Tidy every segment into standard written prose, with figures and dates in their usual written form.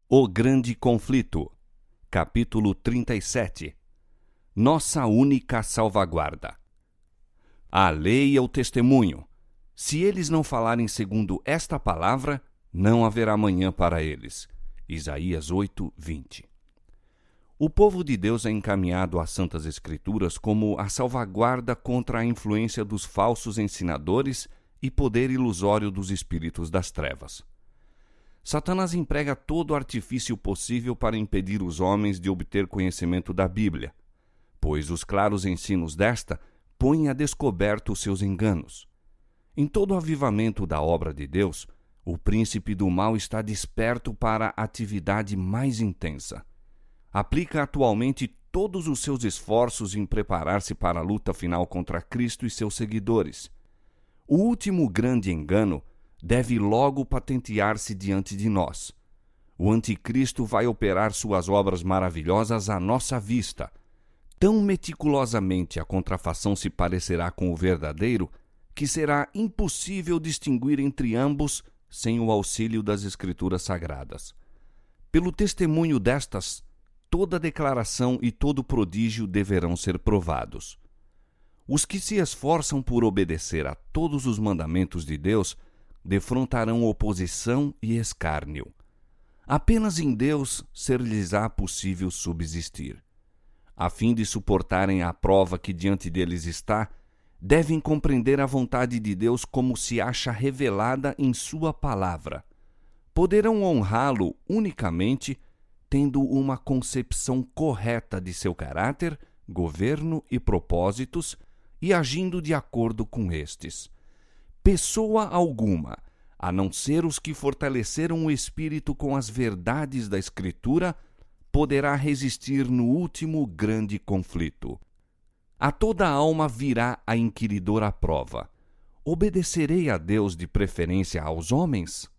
O Grande Conflito, capítulo 37. Nossa única salvaguarda. A lei é o testemunho. Se eles não falarem segundo esta palavra, não haverá manhã para eles. Isaías 8:20. O povo de Deus é encaminhado às Santas Escrituras como a salvaguarda contra a influência dos falsos ensinadores e poder ilusório dos espíritos das trevas. Satanás emprega todo o artifício possível para impedir os homens de obter conhecimento da Bíblia, pois os claros ensinos desta põem a descoberto os seus enganos. Em todo o avivamento da obra de Deus, o príncipe do mal está desperto para a atividade mais intensa. Aplica atualmente todos os seus esforços em preparar-se para a luta final contra Cristo e seus seguidores. O último grande engano deve logo patentear-se diante de nós. O anticristo vai operar suas obras maravilhosas à nossa vista. Tão meticulosamente a contrafação se parecerá com o verdadeiro que será impossível distinguir entre ambos sem o auxílio das Escrituras Sagradas. Pelo testemunho destas, toda declaração e todo prodígio deverão ser provados. Os que se esforçam por obedecer a todos os mandamentos de Deus defrontarão oposição e escárnio. Apenas em Deus ser-lhes-á possível subsistir. A fim de suportarem a prova que diante deles está, devem compreender a vontade de Deus como se acha revelada em sua palavra. Poderão honrá-lo unicamente tendo uma concepção correta de seu caráter, governo e propósitos e agindo de acordo com estes. Pessoa alguma, a não ser os que fortaleceram o espírito com as verdades da Escritura, poderá resistir no último grande conflito. A toda alma virá a inquiridora prova. Obedecerei a Deus de preferência aos homens?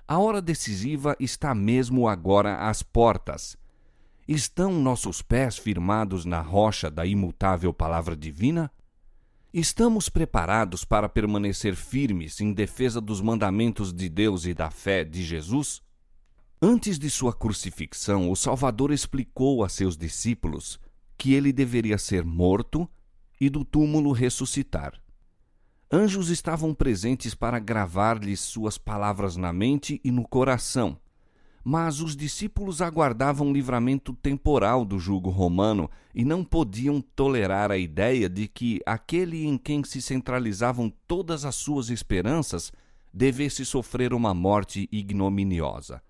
A hora decisiva está mesmo agora às portas. Estão nossos pés firmados na rocha da imutável palavra divina? Estamos preparados para permanecer firmes em defesa dos mandamentos de Deus e da fé de Jesus? Antes de sua crucifixão, o Salvador explicou a seus discípulos que ele deveria ser morto e do túmulo ressuscitar. Anjos estavam presentes para gravar-lhes suas palavras na mente e no coração, mas os discípulos aguardavam livramento temporal do jugo romano e não podiam tolerar a ideia de que aquele em quem se centralizavam todas as suas esperanças devesse sofrer uma morte ignominiosa.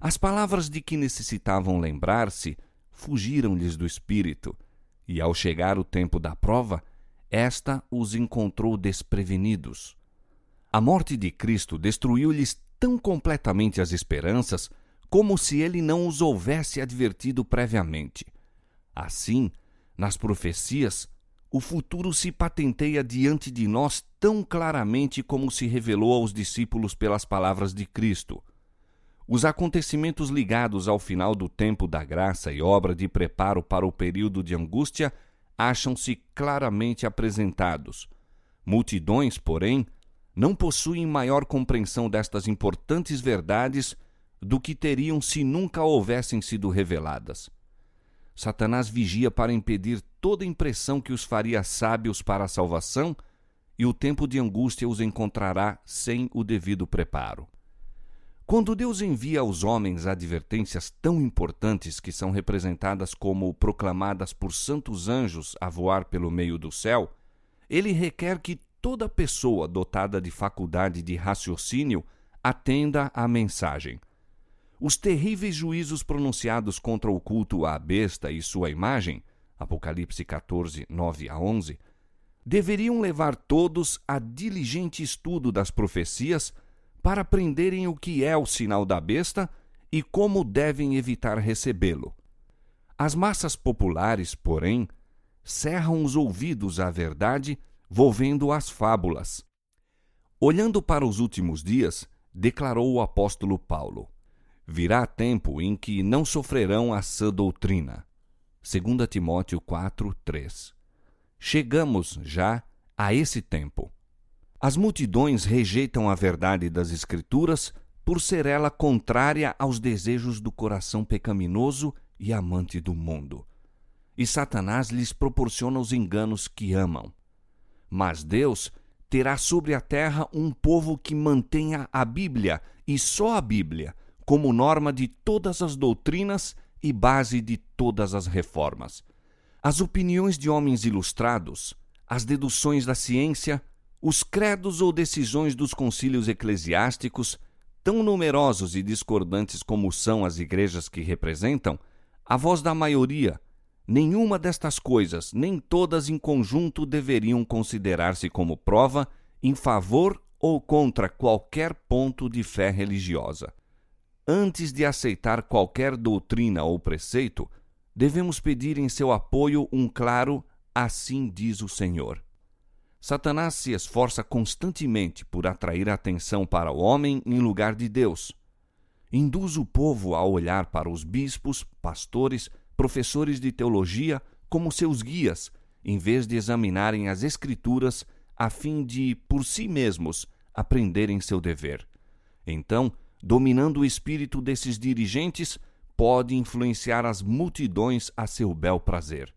As palavras de que necessitavam lembrar-se fugiram-lhes do espírito, e ao chegar o tempo da prova, esta os encontrou desprevenidos. A morte de Cristo destruiu-lhes tão completamente as esperanças como se ele não os houvesse advertido previamente. Assim, nas profecias, o futuro se patenteia diante de nós tão claramente como se revelou aos discípulos pelas palavras de Cristo. Os acontecimentos ligados ao final do tempo da graça e obra de preparo para o período de angústia acham-se claramente apresentados. Multidões, porém, não possuem maior compreensão destas importantes verdades do que teriam se nunca houvessem sido reveladas. Satanás vigia para impedir toda impressão que os faria sábios para a salvação, e o tempo de angústia os encontrará sem o devido preparo. Quando Deus envia aos homens advertências tão importantes que são representadas como proclamadas por santos anjos a voar pelo meio do céu, ele requer que toda pessoa dotada de faculdade de raciocínio atenda à mensagem. Os terríveis juízos pronunciados contra o culto à besta e sua imagem, Apocalipse 14, 9-11, deveriam levar todos a diligente estudo das profecias para aprenderem o que é o sinal da besta e como devem evitar recebê-lo. As massas populares, porém, cerram os ouvidos à verdade, volvendo às fábulas. Olhando para os últimos dias, declarou o apóstolo Paulo: virá tempo em que não sofrerão a sã doutrina. 2 Timóteo 4:3. Chegamos já a esse tempo. As multidões rejeitam a verdade das Escrituras por ser ela contrária aos desejos do coração pecaminoso e amante do mundo. E Satanás lhes proporciona os enganos que amam. Mas Deus terá sobre a terra um povo que mantenha a Bíblia, e só a Bíblia, como norma de todas as doutrinas e base de todas as reformas. As opiniões de homens ilustrados, as deduções da ciência, os credos ou decisões dos concílios eclesiásticos, tão numerosos e discordantes como são as igrejas que representam, a voz da maioria, nenhuma destas coisas, nem todas em conjunto deveriam considerar-se como prova em favor ou contra qualquer ponto de fé religiosa. Antes de aceitar qualquer doutrina ou preceito, devemos pedir em seu apoio um claro "assim diz o Senhor". Satanás se esforça constantemente por atrair a atenção para o homem em lugar de Deus. Induz o povo a olhar para os bispos, pastores, professores de teologia como seus guias, em vez de examinarem as Escrituras a fim de, por si mesmos, aprenderem seu dever. Então, dominando o espírito desses dirigentes, pode influenciar as multidões a seu bel prazer.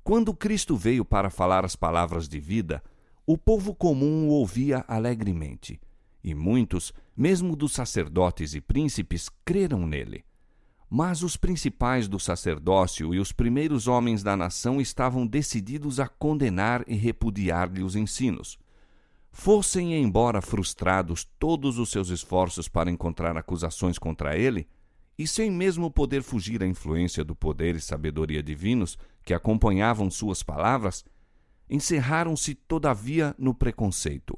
Quando Cristo veio para falar as palavras de vida, o povo comum o ouvia alegremente, e muitos, mesmo dos sacerdotes e príncipes, creram nele. Mas os principais do sacerdócio e os primeiros homens da nação estavam decididos a condenar e repudiar-lhe os ensinos. Fossem embora frustrados todos os seus esforços para encontrar acusações contra ele, e sem mesmo poder fugir à influência do poder e sabedoria divinos que acompanhavam suas palavras, encerraram-se todavia no preconceito.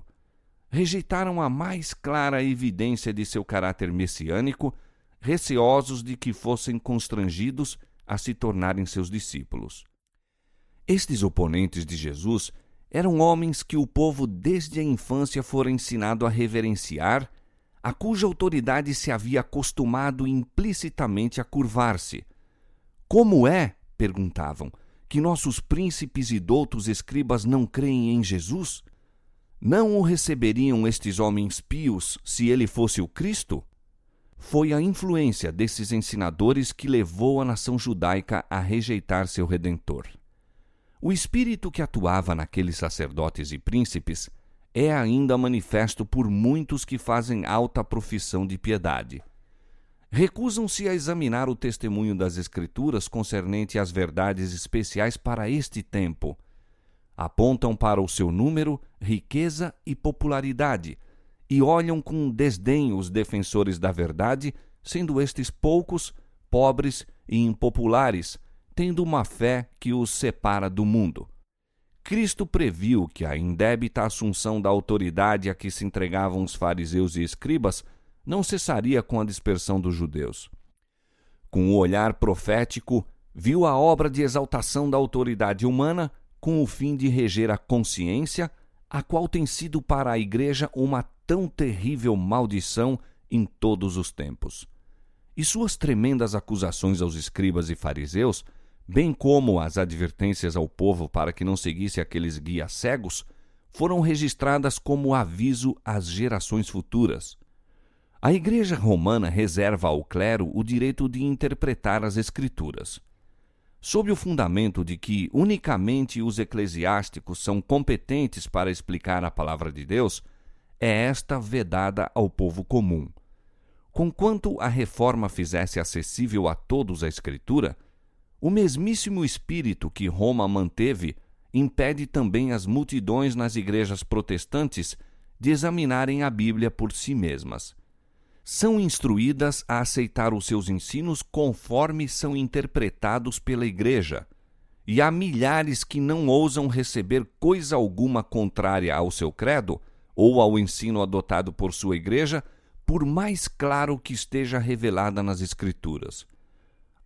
Rejeitaram a mais clara evidência de seu caráter messiânico, receosos de que fossem constrangidos a se tornarem seus discípulos. Estes oponentes de Jesus eram homens que o povo desde a infância fora ensinado a reverenciar, a cuja autoridade se havia acostumado implicitamente a curvar-se. Como é, perguntavam, que nossos príncipes e doutos escribas não creem em Jesus? Não o receberiam estes homens pios se ele fosse o Cristo? Foi a influência desses ensinadores que levou a nação judaica a rejeitar seu Redentor. O espírito que atuava naqueles sacerdotes e príncipes é ainda manifesto por muitos que fazem alta profissão de piedade. Recusam-se a examinar o testemunho das Escrituras concernente às verdades especiais para este tempo. Apontam para o seu número, riqueza e popularidade, e olham com desdém os defensores da verdade, sendo estes poucos, pobres e impopulares, tendo uma fé que os separa do mundo. Cristo previu que a indébita assunção da autoridade a que se entregavam os fariseus e escribas não cessaria com a dispersão dos judeus. Com o olhar profético, viu a obra de exaltação da autoridade humana com o fim de reger a consciência, a qual tem sido para a Igreja uma tão terrível maldição em todos os tempos. E suas tremendas acusações aos escribas e fariseus, bem como as advertências ao povo para que não seguisse aqueles guias cegos, foram registradas como aviso às gerações futuras. A Igreja Romana reserva ao clero o direito de interpretar as Escrituras. Sob o fundamento de que unicamente os eclesiásticos são competentes para explicar a palavra de Deus, é esta vedada ao povo comum. Conquanto a reforma fizesse acessível a todos a Escritura, o mesmíssimo espírito que Roma manteve impede também as multidões nas igrejas protestantes de examinarem a Bíblia por si mesmas. São instruídas a aceitar os seus ensinos conforme são interpretados pela Igreja, e há milhares que não ousam receber coisa alguma contrária ao seu credo ou ao ensino adotado por sua Igreja, por mais claro que esteja revelada nas Escrituras.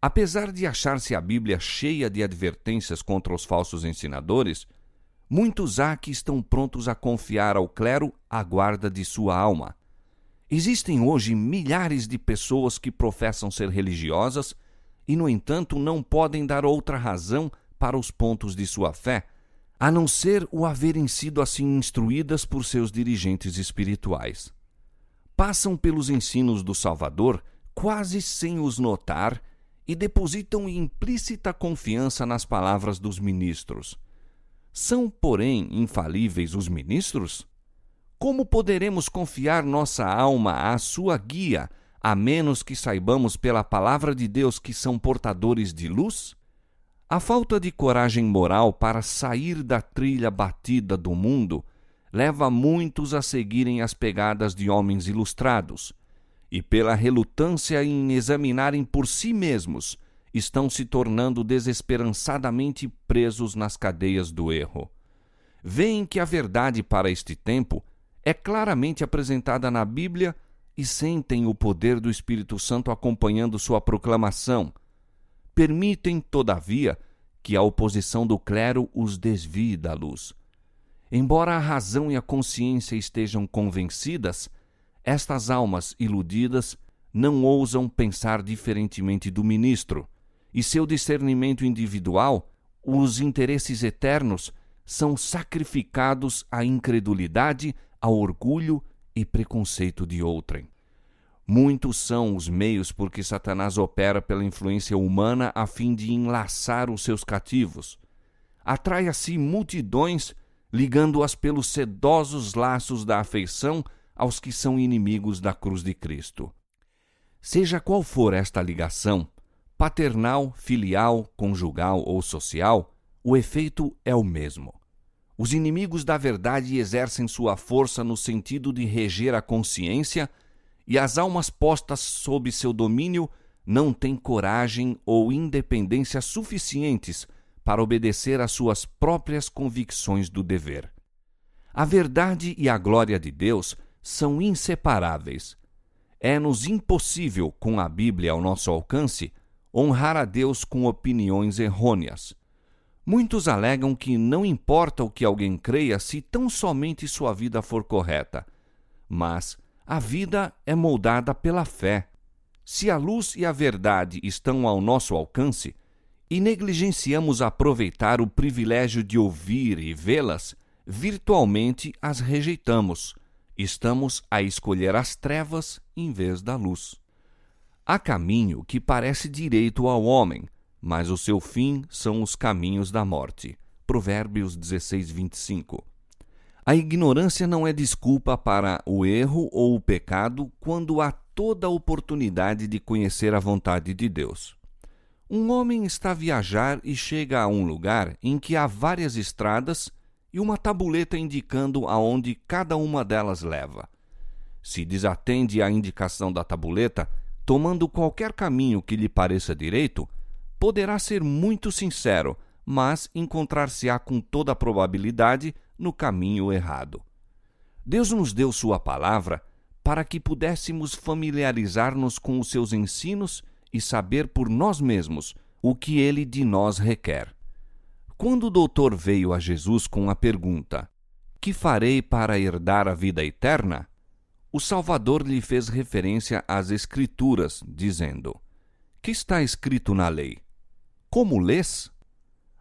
Apesar de achar-se a Bíblia cheia de advertências contra os falsos ensinadores, muitos há que estão prontos a confiar ao clero a guarda de sua alma. Existem hoje milhares de pessoas que professam ser religiosas e, no entanto, não podem dar outra razão para os pontos de sua fé, a não ser o haverem sido assim instruídas por seus dirigentes espirituais. passam pelos ensinos do Salvador quase sem os notar e depositam implícita confiança nas palavras dos ministros. São, porém, infalíveis os ministros? Como poderemos confiar nossa alma à sua guia, a menos que saibamos pela palavra de Deus que são portadores de luz? A falta de coragem moral para sair da trilha batida do mundo leva muitos a seguirem as pegadas de homens ilustrados, e pela relutância em examinarem por si mesmos, estão se tornando desesperançadamente presos nas cadeias do erro. Veem que a verdade para este tempo é claramente apresentada na Bíblia e sentem o poder do Espírito Santo acompanhando sua proclamação. Permitem, todavia, que a oposição do clero os desvie da luz. Embora a razão e a consciência estejam convencidas, estas almas iludidas não ousam pensar diferentemente do ministro, e seu discernimento individual, os interesses eternos, são sacrificados à incredulidade, ao orgulho e preconceito de outrem. Muitos são os meios por que Satanás opera pela influência humana a fim de enlaçar os seus cativos. Atrai a si multidões, ligando-as pelos sedosos laços da afeição aos que são inimigos da cruz de Cristo. Seja qual for esta ligação, paternal, filial, conjugal ou social, o efeito é o mesmo. Os inimigos da verdade exercem sua força no sentido de reger a consciência, e as almas postas sob seu domínio não têm coragem ou independência suficientes para obedecer às suas próprias convicções do dever. A verdade e a glória de Deus são inseparáveis. É-nos impossível, com a Bíblia ao nosso alcance, honrar a Deus com opiniões errôneas. Muitos alegam que não importa o que alguém creia se tão somente sua vida for correta. Mas a vida é moldada pela fé. Se a luz e a verdade estão ao nosso alcance e negligenciamos aproveitar o privilégio de ouvir e vê-las, virtualmente as rejeitamos. Estamos a escolher as trevas em vez da luz. Há caminho que parece direito ao homem, mas o seu fim são os caminhos da morte. Provérbios 16:25. A ignorância não é desculpa para o erro ou o pecado quando há toda a oportunidade de conhecer a vontade de Deus. Um homem está a viajar e chega a um lugar em que há várias estradas e uma tabuleta indicando aonde cada uma delas leva. Se desatende à indicação da tabuleta, tomando qualquer caminho que lhe pareça direito, poderá ser muito sincero, mas encontrar-se-á com toda a probabilidade no caminho errado. Deus nos deu sua palavra para que pudéssemos familiarizar-nos com os seus ensinos e saber por nós mesmos o que ele de nós requer. Quando o doutor veio a Jesus com a pergunta: "Que farei para herdar a vida eterna?", o Salvador lhe fez referência às Escrituras, dizendo: "Que está escrito na lei? Como lês?"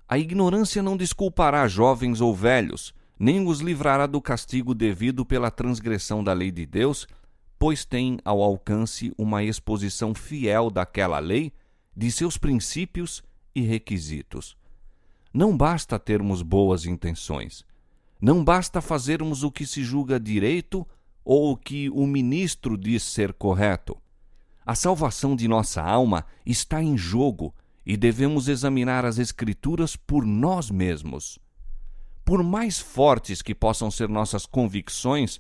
A ignorância não desculpará jovens ou velhos, nem os livrará do castigo devido pela transgressão da lei de Deus, pois tem ao alcance uma exposição fiel daquela lei, de seus princípios e requisitos. Não basta termos boas intenções. Não basta fazermos o que se julga direito ou o que o ministro diz ser correto. A salvação de nossa alma está em jogo e devemos examinar as Escrituras por nós mesmos. Por mais fortes que possam ser nossas convicções,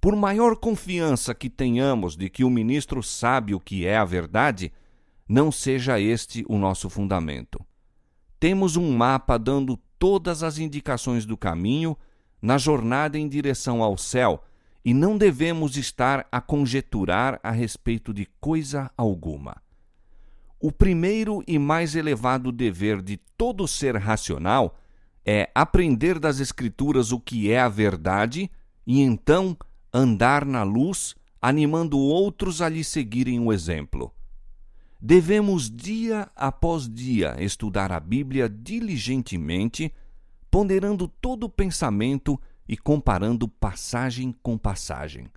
por maior confiança que tenhamos de que o ministro sabe o que é a verdade, não seja este o nosso fundamento. Temos um mapa dando todas as indicações do caminho na jornada em direção ao céu e não devemos estar a conjeturar a respeito de coisa alguma. O primeiro e mais elevado dever de todo ser racional é aprender das Escrituras o que é a verdade e então andar na luz, animando outros a lhe seguirem o exemplo. Devemos dia após dia estudar a Bíblia diligentemente, ponderando todo o pensamento e comparando passagem com passagem.